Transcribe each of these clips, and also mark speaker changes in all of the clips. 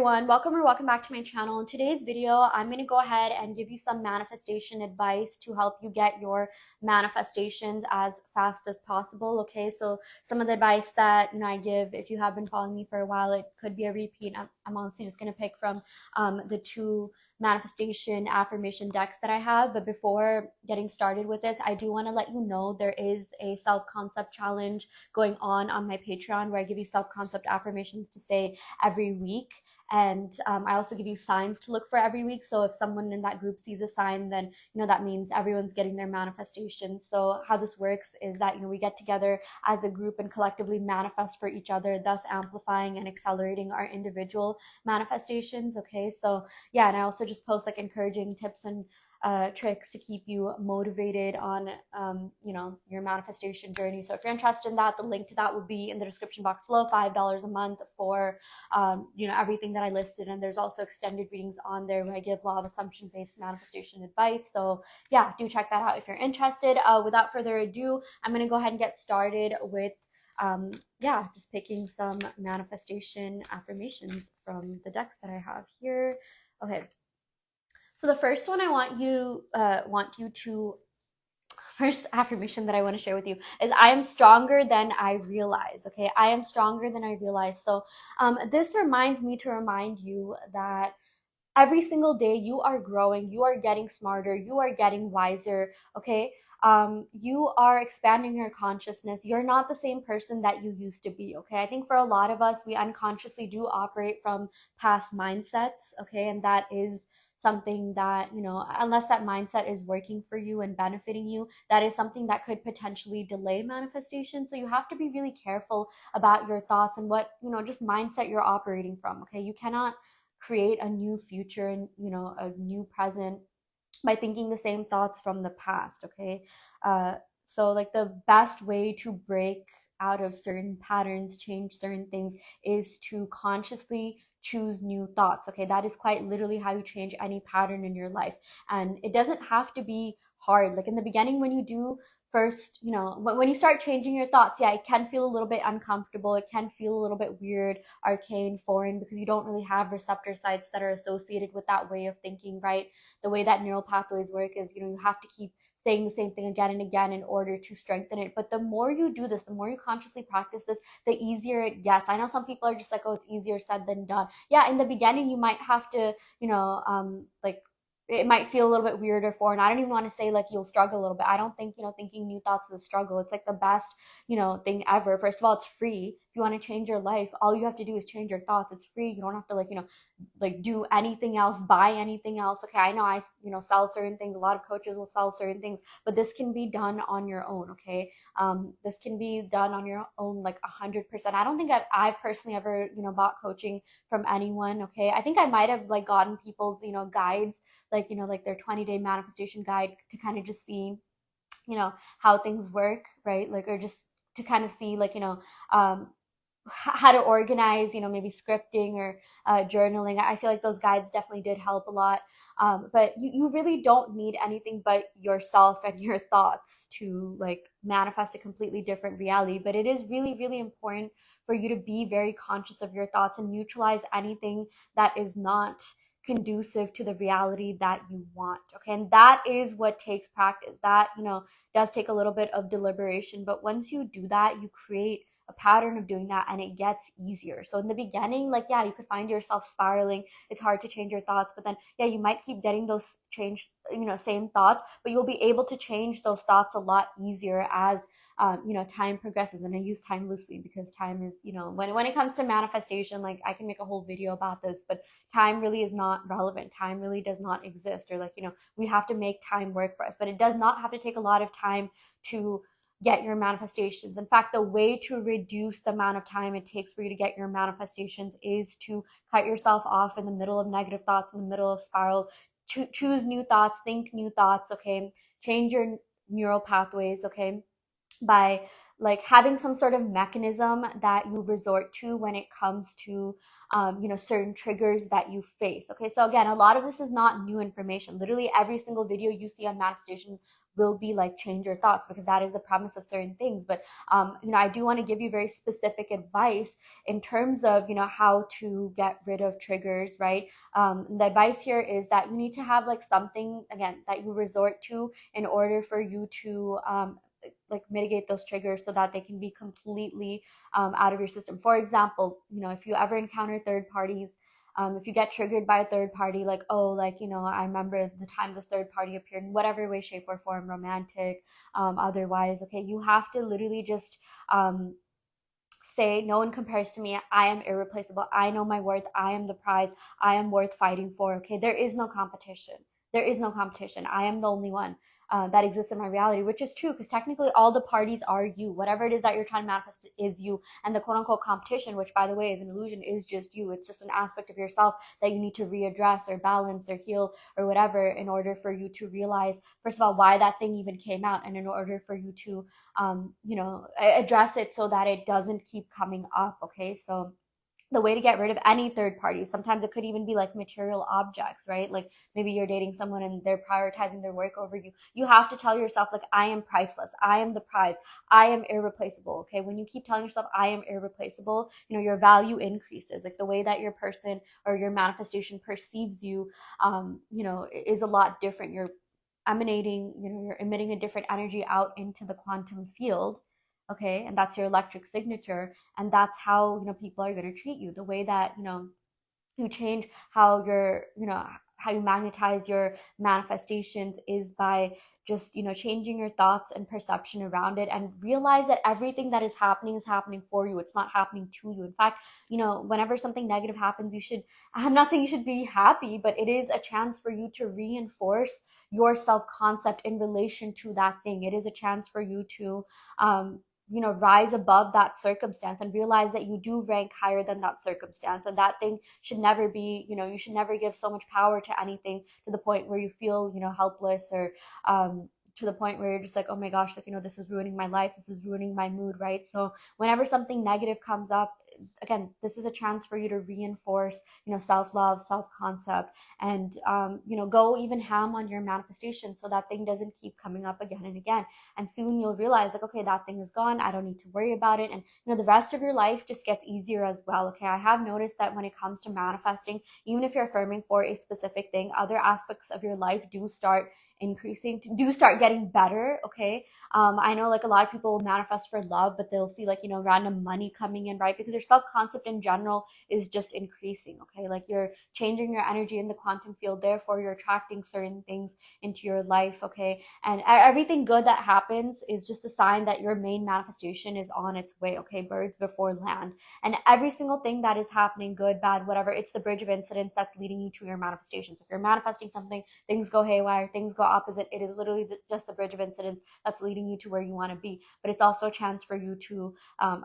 Speaker 1: everyone, welcome back to my channel. In today's video, I'm going to go ahead and give you some manifestation advice to help you get your manifestations as fast as possible. Okay, so some of the advice that I give, if you have been following me for a while, it could be a repeat. I'm honestly just going to pick from the two manifestation affirmation decks that I have. But before getting started with this, I do want to let you know there is a self-concept challenge going on my Patreon where I give you self-concept affirmations to say every week. And I also give you signs to look for every week. So if someone in that group sees a sign, then that means everyone's getting their manifestation. So how this works is that we get together as a group and collectively manifest for each other, thus amplifying and accelerating our individual manifestations. Okay, so yeah, and I also just post like encouraging tips and tricks to keep you motivated on your manifestation journey. So if you're interested in that, the link to that will be in the description box below. $5 a month for everything that I listed, and there's also extended readings on there where I give law of assumption based manifestation advice. So yeah, do check that out if you're interested. Without further ado, I'm going to go ahead and get started with just picking some manifestation affirmations from the decks that I have here. Okay, so the first one I want you to first affirmation that I want to share with you is I am stronger than I realize. Okay, I am stronger than I realize. So this reminds me to remind you that every single day you are growing, you are getting smarter, you are getting wiser. Okay, you are expanding your consciousness. You're not the same person that you used to be. Okay, I think for a lot of us, we unconsciously do operate from past mindsets. Okay, and that is something that unless that mindset is working for you and benefiting you, that is something that could potentially delay manifestation. So you have to be really careful about your thoughts and what just mindset you're operating from. Okay, you cannot create a new future and a new present by thinking the same thoughts from the past. Okay, so like the best way to break out of certain patterns, change certain things, is to consciously choose new thoughts. Okay, that is quite literally how you change any pattern in your life. And it doesn't have to be hard. Like in the beginning, when you do first, when you start changing your thoughts, yeah, it can feel a little bit uncomfortable. It can feel a little bit weird, arcane, foreign, because you don't really have receptor sites that are associated with that way of thinking, right? The way that neural pathways work is, you have to keep saying the same thing again and again in order to strengthen it. But the more you do this, the more you consciously practice this, the easier it gets. I know some people are just like, oh, it's easier said than done. Yeah, in the beginning, you might have to, like, it might feel a little bit weird or foreign. I don't even want to say like you'll struggle a little bit. I don't think, thinking new thoughts is a struggle. It's like the best, thing ever. First of all, it's free. If you want to change your life, all you have to do is change your thoughts. It's free. You don't have to like do anything else, buy anything else. Okay, I know I sell certain things. A lot of coaches will sell certain things, but this can be done on your own. Okay, this can be done on your own, like 100%. I don't think I've personally ever bought coaching from anyone. Okay, I think I might have like gotten people's guides, like like their 20-day manifestation guide, to kind of just see how things work, right? Like, or just to kind of see like um how to organize, maybe scripting or journaling. I feel like those guides definitely did help a lot. But you really don't need anything but yourself and your thoughts to like manifest a completely different reality. But it is really, really important for you to be very conscious of your thoughts and neutralize anything that is not conducive to the reality that you want. Okay, and that is what takes practice. That does take a little bit of deliberation, but once you do that, you create a pattern of doing that and it gets easier. So in the beginning, like, yeah, you could find yourself spiraling. It's hard to change your thoughts, but then yeah, you might keep getting those changed, same thoughts, but you'll be able to change those thoughts a lot easier as time progresses. And I use time loosely because time is, when it comes to manifestation, like I can make a whole video about this, but time really is not relevant. Time really does not exist, or like, we have to make time work for us, but it does not have to take a lot of time to get your manifestations. In fact, the way to reduce the amount of time it takes for you to get your manifestations is to cut yourself off in the middle of negative thoughts, in the middle of spiral. Choose new thoughts, think new thoughts. Okay, change your neural pathways. Okay, by like having some sort of mechanism that you resort to when it comes to certain triggers that you face. Okay, so again, a lot of this is not new information. Literally every single video you see on manifestation will be like change your thoughts, because that is the premise of certain things. But I do want to give you very specific advice in terms of how to get rid of triggers, right? The advice here is that you need to have like something, again, that you resort to in order for you to like mitigate those triggers so that they can be completely out of your system. For example, if you ever encounter third parties, if you get triggered by a third party, like, oh, like, I remember the time this third party appeared in whatever way, shape, or form, romantic, otherwise, okay, you have to literally just um, say, no one compares to me. I am irreplaceable. I know my worth. I am the prize. I am worth fighting for. Okay. There is no competition. There is no competition. I am the only one that exists in my reality, which is true because technically all the parties are you. Whatever it is that you're trying to manifest is you. And the quote unquote competition, which by the way is an illusion, is just you. It's just an aspect of yourself that you need to readdress or balance or heal or whatever in order for you to realize, first of all, why that thing even came out, and in order for you to address it so that it doesn't keep coming up. Okay, so the way to get rid of any third party, sometimes it could even be like material objects, right? Like maybe you're dating someone and they're prioritizing their work over you. You have to tell yourself, like, I am priceless. I am the prize. I am irreplaceable. Okay. When you keep telling yourself, I am irreplaceable, your value increases. Like the way that your person or your manifestation perceives you, is a lot different. You're emitting a different energy out into the quantum field. Okay. And that's your electric signature. And that's how, people are going to treat you. The way that, you change how how you magnetize your manifestations is by just changing your thoughts and perception around it, and realize that everything that is happening for you. It's not happening to you. In fact, whenever something negative happens, I'm not saying you should be happy, but it is a chance for you to reinforce your self concept in relation to that thing. It is a chance for you to rise above that circumstance and realize that you do rank higher than that circumstance. And that thing should never be, you should never give so much power to anything to the point where you feel, helpless, or to the point where you're just like, oh my gosh, like, this is ruining my life. This is ruining my mood, right? So whenever something negative comes up, again, this is a chance for you to reinforce, self-love, self-concept, and, go even ham on your manifestation so that thing doesn't keep coming up again and again. And soon you'll realize, like, okay, that thing is gone. I don't need to worry about it. And, the rest of your life just gets easier as well. Okay. I have noticed that when it comes to manifesting, even if you're affirming for a specific thing, other aspects of your life do start increasing, do start getting better. Okay. I know like a lot of people manifest for love, but they'll see like, random money coming in, right? Because their self concept in general is just increasing. Okay. Like you're changing your energy in the quantum field. Therefore, you're attracting certain things into your life. Okay. And everything good that happens is just a sign that your main manifestation is on its way. Okay. Birds before land. And every single thing that is happening, good, bad, whatever, it's the bridge of incidents that's leading you to your manifestations. If you're manifesting something, things go haywire, things go opposite. It is literally just the bridge of incidents that's leading you to where you want to be. But it's also a chance for you to,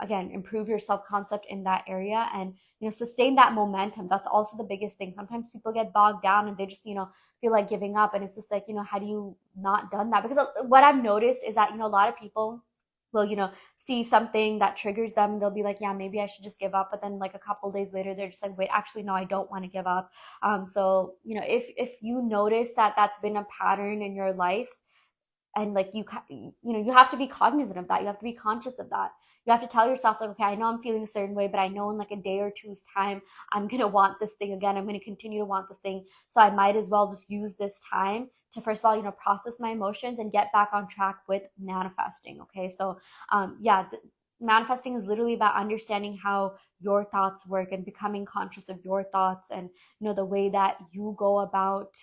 Speaker 1: again, improve your self concept in that area and, sustain that momentum. That's also the biggest thing. Sometimes people get bogged down and they just, feel like giving up. And it's just like, how do you not done that? Because what I've noticed is that, a lot of people will, see something that triggers them and they'll be like, yeah, maybe I should just give up. But then like a couple days later, they're just like, wait, actually, no, I don't want to give up. So, if you notice that that's been a pattern in your life, and like you have to be cognizant of that. You have to be conscious of that. You have to tell yourself like, okay, I know I'm feeling a certain way, but I know in like a day or two's time I'm going to want this thing again. I'm going to continue to want this thing, so I might as well just use this time to, first of all, process my emotions and get back on track with manifesting. Okay, so yeah, manifesting is literally about understanding how your thoughts work and becoming conscious of your thoughts, and the way that you go about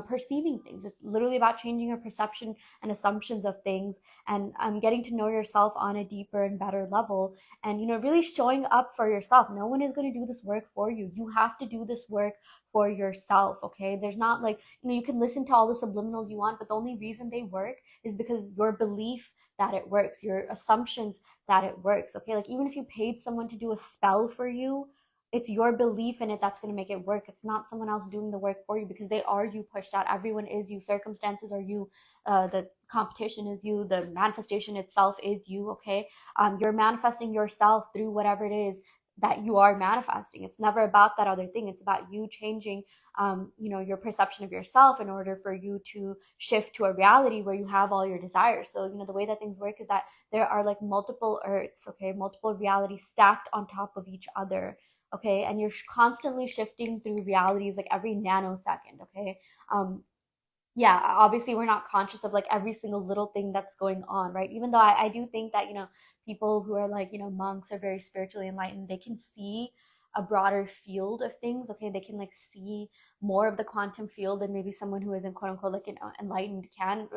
Speaker 1: perceiving things. It's literally about changing your perception and assumptions of things, and getting to know yourself on a deeper and better level, and really showing up for yourself. No one is going to do this work for you. You have to do this work for yourself. Okay, there's not like, you can listen to all the subliminals you want, but the only reason they work is because your belief that it works, your assumptions that it works. Okay, like even if you paid someone to do a spell for you, it's your belief in it that's going to make it work. It's not someone else doing the work for you, because they are you pushed out. Everyone is you. Circumstances are you. The competition is you. The manifestation itself is you. Okay. You're manifesting yourself through whatever it is that you are manifesting. It's never about that other thing. It's about you changing, your perception of yourself in order for you to shift to a reality where you have all your desires. So, the way that things work is that there are like multiple earths, okay, multiple realities stacked on top of each other, okay, and you're constantly shifting through realities like every nanosecond, okay. Yeah, obviously we're not conscious of like every single little thing that's going on, right? Even though I do think that, people who are like, monks are very spiritually enlightened, they can see a broader field of things, okay? They can like see more of the quantum field than maybe someone who isn't quote unquote like, enlightened can.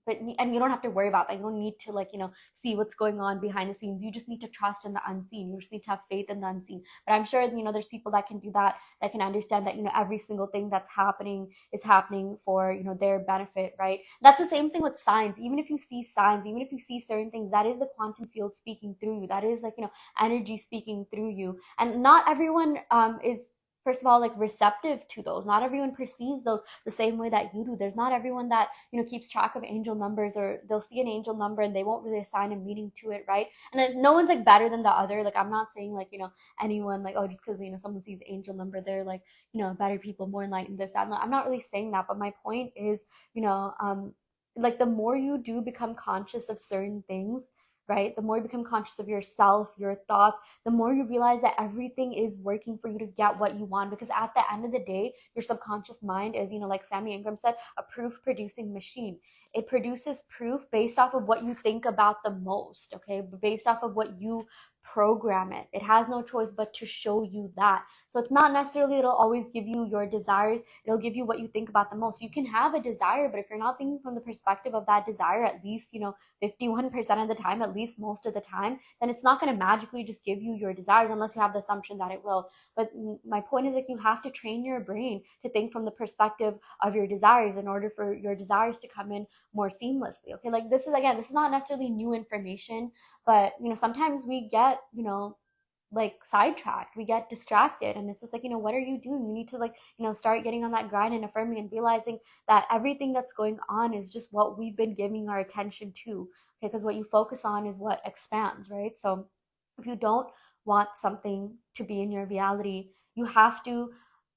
Speaker 1: But and you don't have to worry about that. You don't need to like, see what's going on behind the scenes. You just need to trust in the unseen. You just need to have faith in the unseen. But I'm sure, there's people that can do that, that can understand that, every single thing that's happening is happening for, their benefit, right? That's the same thing with signs. Even if you see signs, even if you see certain things, that is the quantum field speaking through you. That is like, energy speaking through you. And not everyone is, first of all, like receptive to those. Not everyone perceives those the same way that you do. There's not everyone that, keeps track of angel numbers, or they'll see an angel number and they won't really assign a meaning to it, right? And then no one's like better than the other. Like, I'm not saying like, anyone like, oh, just because, someone sees angel number, they're like, better people, more enlightened, this, that. I'm not really saying that, but my point is, like the more you do become conscious of certain things, right? The more you become conscious of yourself, your thoughts, the more you realize that everything is working for you to get what you want. Because at the end of the day, your subconscious mind is, like Sammy Ingram said, a proof producing machine. It produces proof based off of what you think about the most, okay? Based off of what you program it. It has no choice but to show you that. So it's not necessarily it'll always give you your desires. It'll give you what you think about the most. You can have a desire, but if you're not thinking from the perspective of that desire, at least, 51% of the time, at least most of the time, then it's not going to magically just give you your desires unless you have the assumption that it will. But my point is like you have to train your brain to think from the perspective of your desires in order for your desires to come in more seamlessly. Okay, like this is not necessarily new information, but sometimes we get, like sidetracked, we get distracted, and it's just like, what are you doing? You need to like, start getting on that grind and affirming and realizing that everything that's going on is just what we've been giving our attention to, okay? Because what you focus on is what expands, right? So if you don't want something to be in your reality, you have to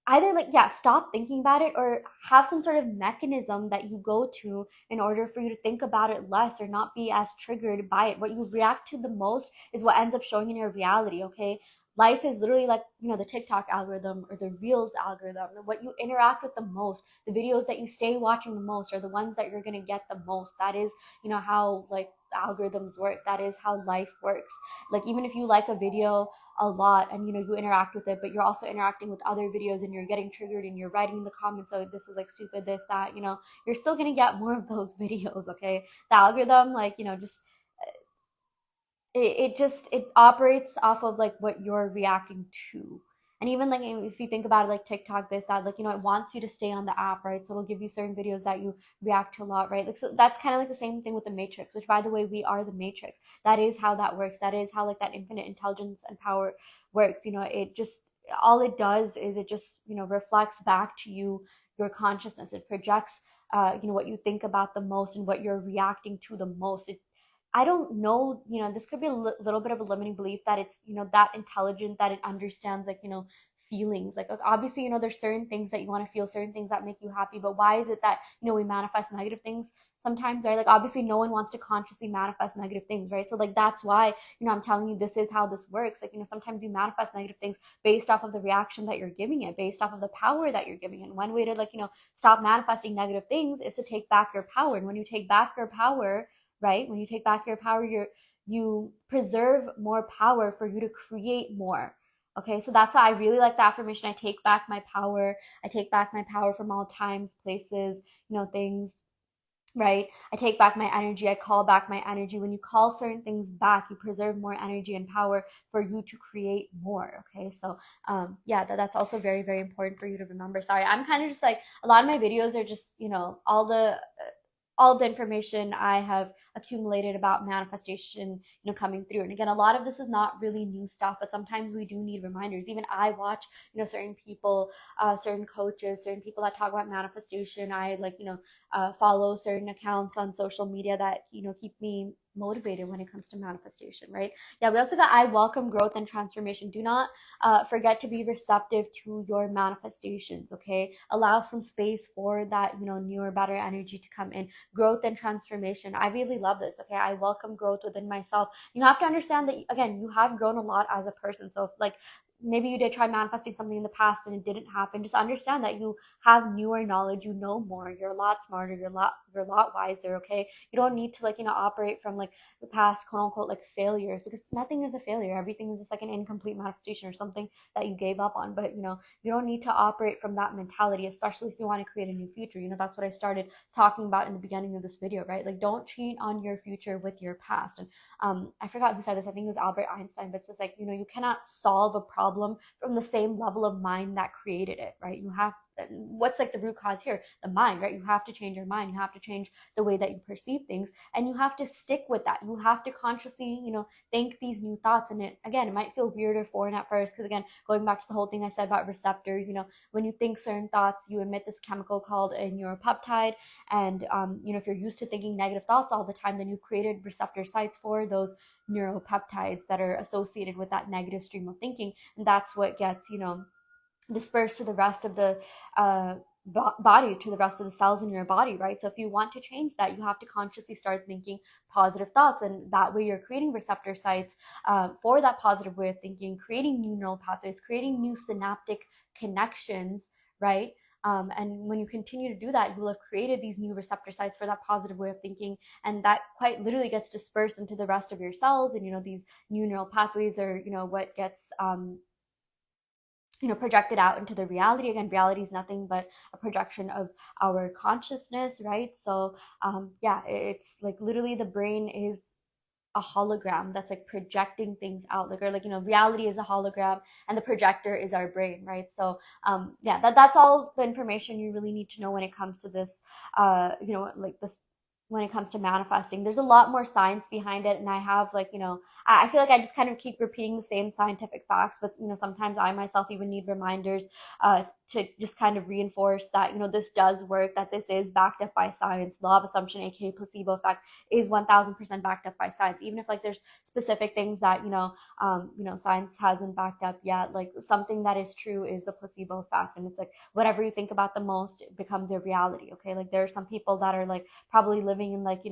Speaker 1: either like, yeah, stop thinking about it, or have some sort of mechanism that you go to in order for you to think about it less or not be as triggered by it. What you react to the most is what ends up showing in your reality, okay? Life is literally like, the TikTok algorithm or the Reels algorithm. What you interact with the most, the videos that you stay watching the most, are the ones that you're going to get the most. That is, how like algorithms work. That is how life works. Like, even if you like a video a lot and you interact with it, but you're also interacting with other videos and you're getting triggered and you're writing in the comments, so this is like stupid, this, that, you're still going to get more of those videos, okay? The algorithm, like, just it operates off of like what you're reacting to. And even like if you think about it, like TikTok, this, that, like, it wants you to stay on the app, right? So it'll give you certain videos that you react to a lot, right? Like, so that's kind of like the same thing with the Matrix, which, by the way, we are the Matrix. That is how that works. That is how like that infinite intelligence and power works. It just, all it does is it just, reflects back to you your consciousness. It projects what you think about the most and what you're reacting to the most. I don't know, this could be a little bit of a limiting belief that it's, that intelligent, that it understands like, feelings. Like, obviously, there's certain things that you want to feel, certain things that make you happy, but why is it that, we manifest negative things sometimes, right? Like, obviously no one wants to consciously manifest negative things, right? So like, that's why, I'm telling you, this is how this works. Like, sometimes you manifest negative things based off of the reaction that you're giving it, based off of the power that you're giving it. And one way to like, stop manifesting negative things is to take back your power. And when you take back your power, right? When you take back your power, you preserve more power for you to create more. Okay, so that's why I really like the affirmation. I take back my power. I take back my power from all times, places, things, right? I take back my energy. I call back my energy. When you call certain things back, you preserve more energy and power for you to create more. Okay, so yeah, that's also very, very important for you to remember. Sorry, I'm kind of just like, a lot of my videos are just, all the information I have accumulated about manifestation, coming through. And again, a lot of this is not really new stuff, but sometimes we do need reminders. Even I watch, certain people, certain coaches, certain people that talk about manifestation. I like, follow certain accounts on social media that, keep me motivated when it comes to manifestation, right? Yeah, we also got I welcome growth and transformation. Do not forget to be receptive to your manifestations, okay? Allow some space for that, newer, better energy to come in. Growth and transformation. I really love this, okay? I welcome growth within myself. You have to understand that, again, you have grown a lot as a person. So, like, maybe you did try manifesting something in the past and it didn't happen, just understand that you have newer knowledge, you know more, you're a lot smarter, you're a lot wiser, okay? You don't need to, like, operate from like the past quote unquote like failures, because nothing is a failure. Everything is just like an incomplete manifestation or something that you gave up on. But you don't need to operate from that mentality, especially if you want to create a new future. That's what I started talking about in the beginning of this video, right? Like, don't cheat on your future with your past. And I forgot who said this. I think it was Albert Einstein, but it's just like, you cannot solve a problem from the same level of mind that created it, right? You have, what's like the root cause here? The mind, right? You have to change your mind. You have to change the way that you perceive things, and you have to stick with that. You have to consciously, think these new thoughts. And it might feel weird or foreign at first, because again, going back to the whole thing I said about receptors, when you think certain thoughts, you emit this chemical called a neuropeptide. And if you're used to thinking negative thoughts all the time, then you've created receptor sites for those neuropeptides that are associated with that negative stream of thinking. And that's what gets, dispersed to the rest of the body, to the rest of the cells in your body, right? So if you want to change that, you have to consciously start thinking positive thoughts, and that way you're creating receptor sites for that positive way of thinking, creating new neural pathways, creating new synaptic connections, right? And when you continue to do that, you will have created these new receptor sites for that positive way of thinking, and that quite literally gets dispersed into the rest of your cells. And these new neural pathways are what gets projected out into the reality. Again, reality is nothing but a projection of our consciousness, right? So yeah, it's like literally the brain is a hologram that's like projecting things out, like, or like, reality is a hologram and the projector is our brain, right? So yeah, that's all the information you really need to know when it comes to this, like this, when it comes to manifesting. There's a lot more science behind it, and I have, like, I feel like I just kind of keep repeating the same scientific facts, but sometimes I myself even need reminders to just kind of reinforce that this does work, that this is backed up by science. Law of assumption, aka placebo effect, is 1000% backed up by science. Even if, like, there's specific things that science hasn't backed up yet, like something that is true is the placebo effect. And it's like, whatever you think about the most becomes your reality, okay? Like, there are some people that are like probably living in like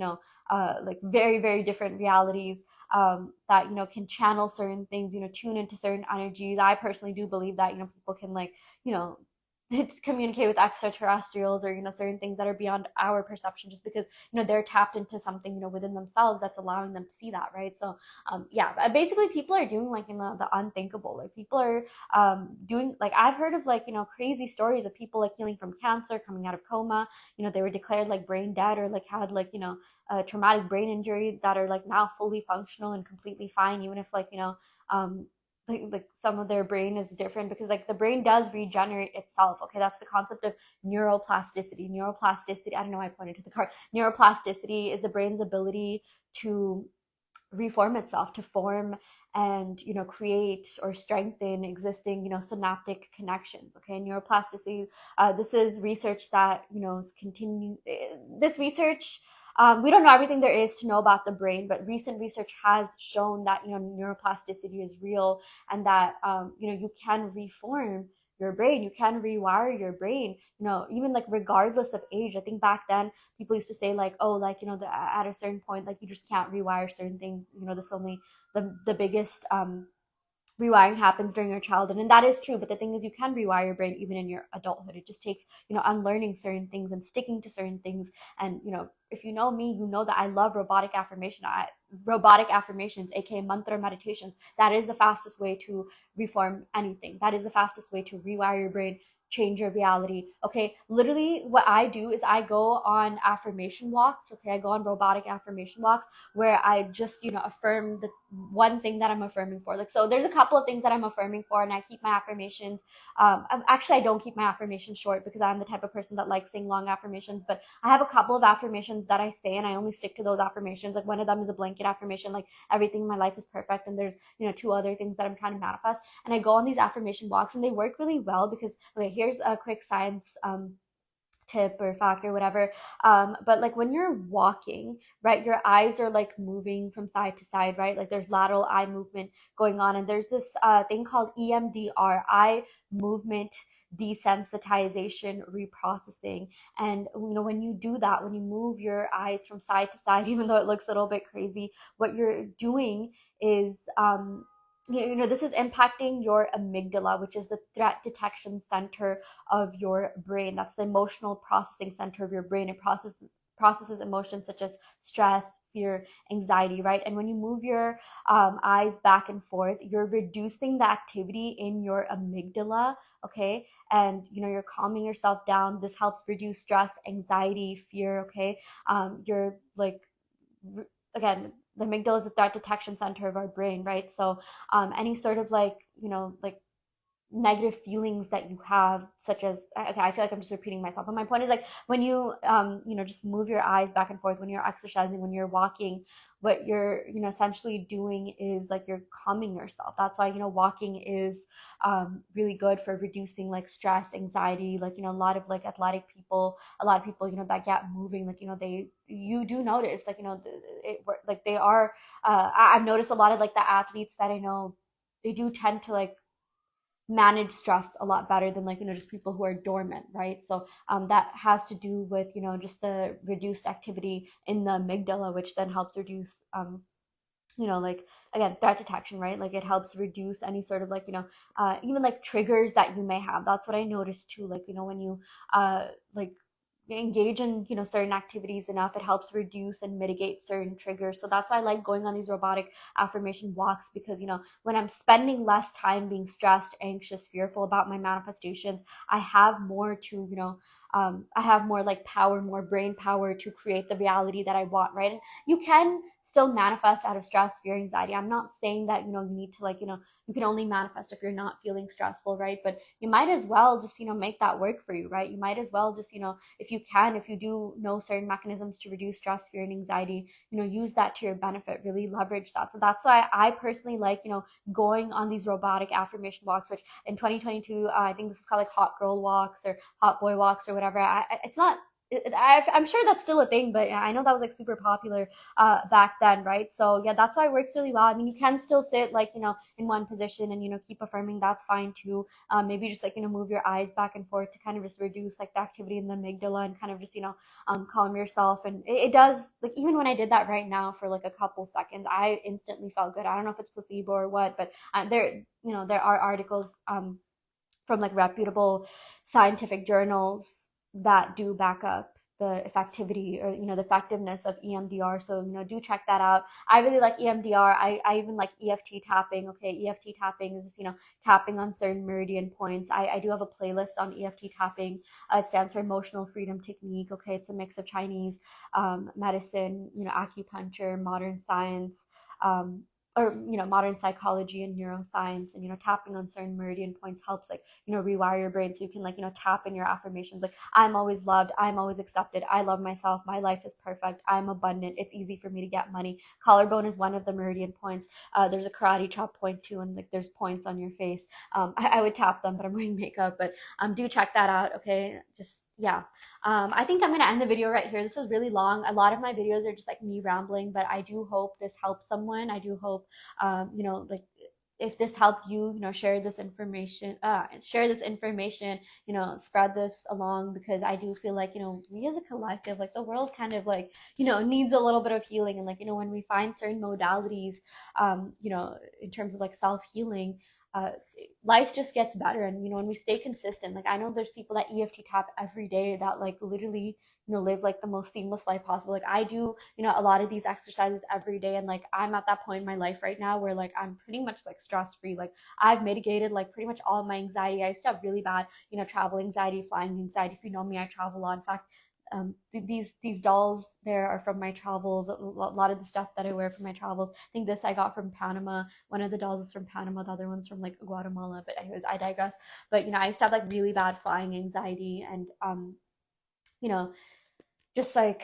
Speaker 1: like very, very different realities, that can channel certain things, tune into certain energies. I personally do believe that people can, like, you know communicate with extraterrestrials, or certain things that are beyond our perception, just because they're tapped into something within themselves that's allowing them to see that, right? So yeah, but basically people are doing, like, the unthinkable. Like, people are doing, like, I've heard of, like, crazy stories of people, like, healing from cancer, coming out of coma. They were declared like brain dead, or like had, like, a traumatic brain injury, that are like now fully functional and completely fine, even if, like, um like some of their brain is different, because like the brain does regenerate itself, okay? That's the concept of neuroplasticity. I don't know why I pointed to the card. Neuroplasticity is the brain's ability to reform itself, to form and create or strengthen existing synaptic connections, okay? Neuroplasticity, this is research that is continue this research. We don't know everything there is to know about the brain, but recent research has shown that neuroplasticity is real, and that you can reform your brain, you can rewire your brain, even like regardless of age. I think back then people used to say, like, oh, like, at a certain point, like, you just can't rewire certain things. This only the biggest rewiring happens during your childhood, and that is true. But the thing is, you can rewire your brain even in your adulthood. It just takes unlearning certain things and sticking to certain things. And if you know me, you know that I love robotic affirmations, aka mantra meditations. That is the fastest way to reform anything. That is the fastest way to rewire your brain, change your reality, okay? Literally, what I do is I go on affirmation walks, okay? I go on robotic affirmation walks, where I just affirm the one thing that I'm affirming for. Like, so there's a couple of things that I'm affirming for, and I keep my affirmations, actually, I don't keep my affirmations short, because I'm the type of person that likes saying long affirmations. But I have a couple of affirmations that I say, and I only stick to those affirmations. Like, one of them is a blanket affirmation, like, everything in my life is perfect. And there's two other things that I'm trying to manifest, and I go on these affirmation walks, and they work really well, because, okay, here's a quick science tip or fact or whatever. But like when you're walking, right, your eyes are like moving from side to side, right? Like there's lateral eye movement going on, and there's this thing called EMDR, eye movement desensitization reprocessing. And when you do that, when you move your eyes from side to side, even though it looks a little bit crazy, what you're doing is this is impacting your amygdala, which is the threat detection center of your brain. That's the emotional processing center of your brain. It processes emotions such as stress, fear, anxiety, right? And when you move your eyes back and forth, you're reducing the activity in your amygdala, okay? And you're calming yourself down. This helps reduce stress, anxiety, fear, okay? You're like, again, the amygdala is the threat detection center of our brain, right? So any sort of like negative feelings that you have, such as, okay, I feel like I'm just repeating myself, but my point is like when you just move your eyes back and forth, when you're exercising, when you're walking, what you're essentially doing is like you're calming yourself. That's why walking is really good for reducing like stress, anxiety. Like a lot of like athletic people, a lot of people that get moving, like you do notice like like they are I've noticed a lot of like the athletes that I know, they do tend to like manage stress a lot better than like just people who are dormant, right? So that has to do with just the reduced activity in the amygdala, which then helps reduce like again, threat detection, right? Like it helps reduce any sort of like even like triggers that you may have. That's what I noticed too, like when you like engage in certain activities enough, it helps reduce and mitigate certain triggers. So that's why I like going on these robotic affirmation walks, because when I'm spending less time being stressed, anxious, fearful about my manifestations, I have more to I have more like power, more brain power to create the reality that I want, right? And you can still manifest out of stress, fear, anxiety. I'm not saying that you need to like you can only manifest if you're not feeling stressful, right? But you might as well just make that work for you, right? You might as well just if you can, if you do know certain mechanisms to reduce stress, fear, and anxiety, use that to your benefit, really leverage that. So that's why I personally like going on these robotic affirmation walks, which in 2022 I think this is called like hot girl walks or hot boy walks or whatever. It's not, I'm sure that's still a thing, but I know that was like super popular back then, right? So yeah, that's why it works really well. I mean, you can still sit like in one position and keep affirming. That's fine too. Maybe just like move your eyes back and forth to kind of just reduce like the activity in the amygdala and kind of just calm yourself. And it does, like even when I did that right now for like a couple seconds, I instantly felt good. I don't know if it's placebo or what, but there are articles from like reputable scientific journals that do back up the effectivity or the effectiveness of EMDR. So do check that out. I really like EMDR. I even like EFT tapping. Okay, EFT tapping is just tapping on certain meridian points. I do have a playlist on EFT tapping. It stands for Emotional Freedom Technique. Okay, it's a mix of Chinese medicine, acupuncture, modern science. Or modern psychology and neuroscience, and tapping on certain meridian points helps like rewire your brain, so you can like tap in your affirmations like I'm always loved, I'm always accepted, I love myself, my life is perfect, I'm abundant, it's easy for me to get money. Collarbone is one of the meridian points. There's a karate chop point too, and like there's points on your face. I would tap them, but I'm wearing makeup. But do check that out. Okay, just yeah. I think I'm gonna end the video right here. This was really long. A lot of my videos are just like me rambling, but I do hope this helps someone. I do hope, like if this helped you, share this information, spread this along, because I do feel like, we as a collective, like the world kind of like, needs a little bit of healing. And like, when we find certain modalities, in terms of like self-healing, uh, life just gets better. And when we stay consistent, like I know there's people that EFT tap every day that like literally live like the most seamless life possible. Like I do a lot of these exercises every day, and like I'm at that point in my life right now where like I'm pretty much like stress free. Like I've mitigated like pretty much all of my anxiety. I used to have really bad travel anxiety, flying anxiety. If you know me, I travel a lot. In fact, these dolls there are from my travels. A lot of the stuff that I wear from my travels. I think this I got from Panama. One of the dolls is from Panama. The other one's from like Guatemala. But anyways, I digress. But I used to have like really bad flying anxiety, and you know just like,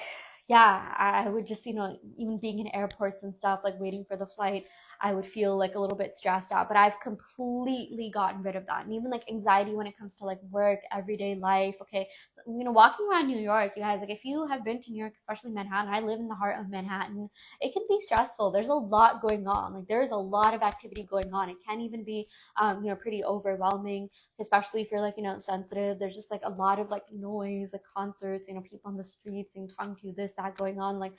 Speaker 1: yeah, I would just even being in airports and stuff, like waiting for the flight, I would feel like a little bit stressed out. But I've completely gotten rid of that. And even like anxiety when it comes to like work, everyday life. Okay. So, walking around New York, you guys, like if you have been to New York, especially Manhattan, I live in the heart of Manhattan, it can be stressful. There's a lot going on. Like there's a lot of activity going on. It can even be, pretty overwhelming, especially if you're like, sensitive. There's just like a lot of like noise, like concerts, people on the streets and talking to you, this, that going on. Like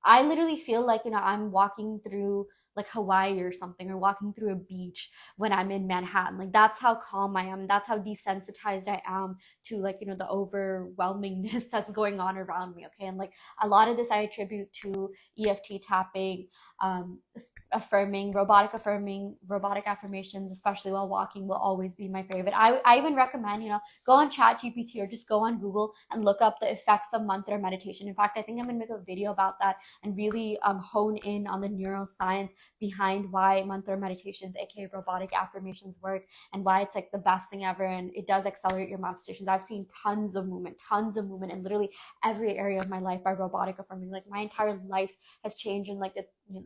Speaker 1: I literally feel like, I'm walking through like Hawaii or something, or walking through a beach when I'm in Manhattan. Like that's how calm I am. That's how desensitized I am to like, the overwhelmingness that's going on around me. Okay. And like a lot of this I attribute to EFT tapping, um, robotic affirmations, especially while walking, will always be my favorite. I even recommend, go on Chat GPT or just go on Google and look up the effects of mantra meditation. In fact, I think I'm gonna make a video about that and really hone in on the neuroscience behind why mantra meditations, aka robotic affirmations, work, and why it's like the best thing ever, and it does accelerate your manifestations. I've seen tons of movement in literally every area of my life by robotic affirming. Like my entire life has changed in like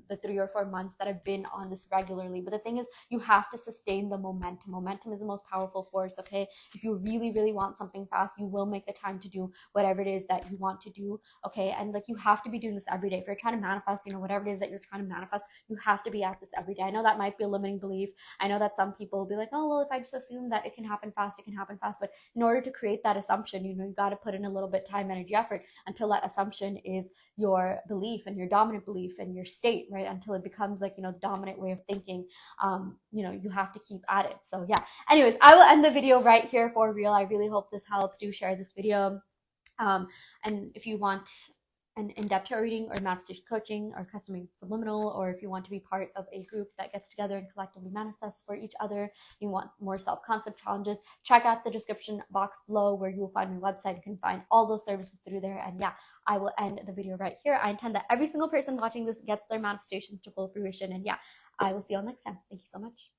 Speaker 1: the 3 or 4 months that I've been on this regularly. But the thing is, you have to sustain the momentum. Momentum is the most powerful force. Okay, if you really, really want something fast, you will make the time to do whatever it is that you want to do. Okay, and like you have to be doing this every day. If you're trying to manifest, whatever it is that you're trying to manifest, you have to be at this every day. I know that might be a limiting belief. I know that some people will be like, oh well, if I just assume that it can happen fast, it can happen fast. But in order to create that assumption, you got to put in a little bit time, energy, effort until that assumption is your belief and your dominant belief and your state, right? Until it becomes like, the dominant way of thinking. You have to keep at it. So yeah, anyways, I will end the video right here for real. I really hope this helps. Do share this video. And if you want an in-depth tarot reading or manifestation coaching or custom Subliminal, or if you want to be part of a group that gets together and collectively manifests for each other, you want more self-concept challenges, check out the description box below where you will find my website. You can find all those services through there. And yeah, I will end the video right here. I intend that every single person watching this gets their manifestations to full fruition. And yeah, I will see you all next time. Thank you so much.